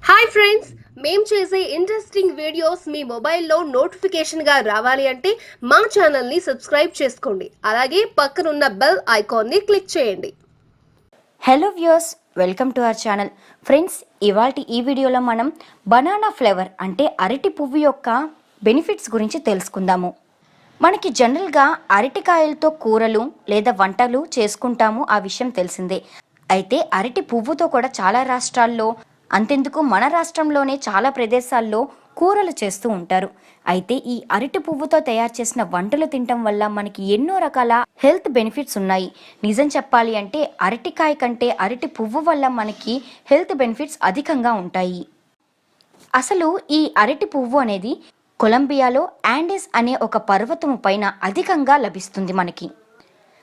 Hi friends, మేము చేసే interesting videos మీ మొబైల్లో నోటిఫికేషన్గా రావాలి అంటే మా ఛానల్ని సబ్స్క్రైబ్ చేసుకోండి. అలాగే పక్కనున్న బెల్ ఐకాన్ని క్లిక్ చేయండి. Hello viewers, welcome to our channel. Friends, ఇవాల్టి ఈ వీడియోలో మనం బనానా ఫ్లేవర్ అంటే అరటి పువ్వు యొక్క బెనిఫిట్స్ గురించి తెలుసుకుందాము. మనకి జనరల్గా అరటికాయలతో కూరలు లేదా వంటలు చేసుకుంటాము, ఆ విషయం తెలిసిందే. అయితే అరటి పువ్వుతో కూడా చాలా రాష్ట్రాల్లో, అంతెందుకు మన రాష్ట్రంలోనే చాలా ప్రదేశాల్లో కూరలు చేస్తూ ఉంటారు. అయితే ఈ అరటి పువ్వుతో తయారు చేసిన వంటలు తినటం వల్ల మనకి ఎన్నో రకాల హెల్త్ బెనిఫిట్స్ ఉన్నాయి. నిజం చెప్పాలి అంటే అరటికాయ కంటే అరటి పువ్వు వల్ల మనకి హెల్త్ బెనిఫిట్స్ అధికంగా ఉంటాయి. అసలు ఈ అరటి పువ్వు అనేది కొలంబియాలో యాండెస్ అనే ఒక పర్వతము పైన అధికంగా లభిస్తుంది మనకి.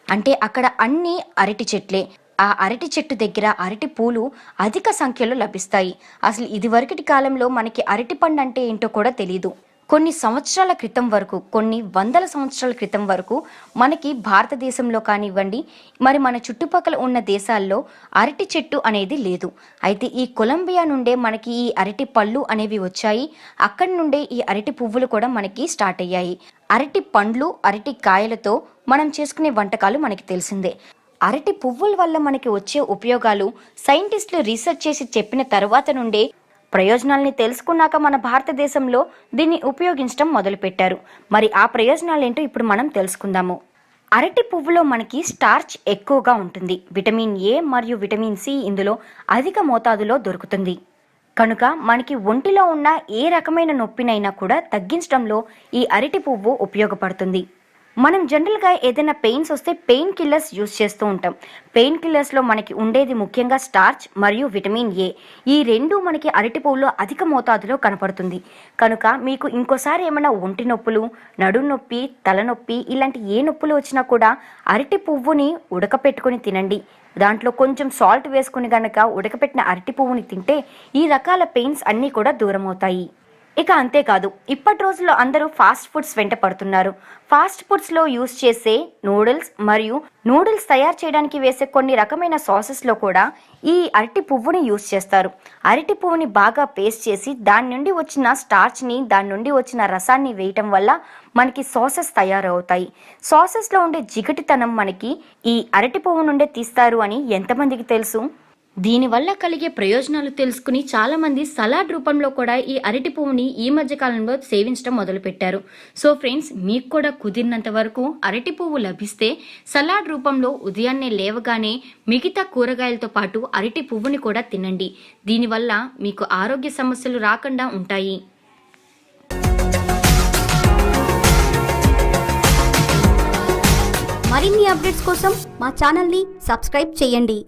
అంటే అక్కడ అన్ని అరటి చెట్లే. ఆ అరటి చెట్టు దగ్గర అరటి పూలు అధిక సంఖ్యలో లభిస్తాయి. అసలు ఇదివరకటి కాలంలో మనకి అరటి పండు అంటే ఏంటో కూడా తెలీదు. కొన్ని సంవత్సరాల క్రితం వరకు, కొన్ని వందల సంవత్సరాల క్రితం వరకు మనకి భారతదేశంలో కానివ్వండి, మరి మన చుట్టుపక్కల ఉన్న దేశాల్లో అరటి చెట్టు అనేది లేదు. అయితే ఈ కొలంబియా నుండే మనకి ఈ అరటి పళ్ళు అనేవి వచ్చాయి. అక్కడి నుండే ఈ అరటి పువ్వులు కూడా మనకి స్టార్ట్ అయ్యాయి. అరటి పండ్లు, అరటి కాయలతో మనం చేసుకునే వంటకాలు మనకి తెలిసిందే. అరటి పువ్వుల వల్ల మనకి వచ్చే ఉపయోగాలు సైంటిస్టులు రీసెర్చ్ చేసి చెప్పిన తర్వాత నుండే ప్రయోజనాల్ని తెలుసుకున్నాక మన భారతదేశంలో దీన్ని ఉపయోగించడం మొదలుపెట్టారు. మరి ఆ ప్రయోజనాలు ఏంటో ఇప్పుడు మనం తెలుసుకుందాము. అరటి పువ్వులో మనకి స్టార్చ్ ఎక్కువగా ఉంటుంది. విటమిన్ ఏ మరియు విటమిన్ సి ఇందులో అధిక మోతాదులో దొరుకుతుంది. కనుక మనకి ఒంటిలో ఉన్న ఏ రకమైన నొప్పినైనా కూడా తగ్గించడంలో ఈ అరటి పువ్వు ఉపయోగపడుతుంది. మనం జనరల్గా ఏదైనా పెయిన్స్ వస్తే పెయిన్ కిల్లర్స్ యూజ్ చేస్తూ ఉంటాం. పెయిన్ కిల్లర్స్లో మనకి ఉండేది ముఖ్యంగా స్టార్చ్ మరియు విటమిన్ ఏ. ఈ రెండు మనకి అరటి పువ్వులో అధిక మోతాదులో కనపడుతుంది. కనుక మీకు ఇంకోసారి ఏమైనా ఒంటి నొప్పులు, నడుము నొప్పి, తలనొప్పి ఇలాంటి ఏ నొప్పులు వచ్చినా కూడా అరటి పువ్వుని ఉడకపెట్టుకుని తినండి. దాంట్లో కొంచెం సాల్ట్ వేసుకుని గనక ఉడకపెట్టిన అరటి పువ్వుని తింటే ఈ రకాల పెయిన్స్ అన్నీ కూడా దూరం అవుతాయి. ఇక అంతేకాదు, ఇప్పటి రోజుల్లో అందరూ ఫాస్ట్ ఫుడ్స్ వెంట పడుతున్నారు. ఫాస్ట్ ఫుడ్స్లో యూజ్ చేసే నూడిల్స్ తయారు చేయడానికి వేసే కొన్ని రకమైన సాసెస్లో కూడా ఈ అరటి పువ్వుని యూజ్ చేస్తారు. అరటి పువ్వుని బాగా పేస్ట్ చేసి దాని నుండి వచ్చిన స్టార్చ్ని, దాని నుండి వచ్చిన రసాన్ని వేయటం వల్ల మనకి సాసెస్ తయారవుతాయి. సాసెస్లో ఉండే జిగటితనం మనకి ఈ అరటి పువ్వు నుండే తీస్తారు అని ఎంతమందికి తెలుసు? దీనివల్ల కలిగే ప్రయోజనాలు తెలుసుకుని చాలామంది సలాడ్ రూపంలో కూడా ఈ అరటి పువ్వుని ఈ మధ్య కాలంలో సేవించడం మొదలుపెట్టారు. సో ఫ్రెండ్స్, మీకు కూడా కుదిరినంత వరకు అరటి పువ్వు లభిస్తే సలాడ్ రూపంలో ఉదయాన్నే లేవగానే మిగతా కూరగాయలతో పాటు అరటి పువ్వుని కూడా తినండి. దీనివల్ల మీకు ఆరోగ్య సమస్యలు రాకుండా ఉంటాయి. మరిన్ని అప్డేట్స్ కోసం మా ఛానల్ని సబ్స్క్రైబ్ చేయండి.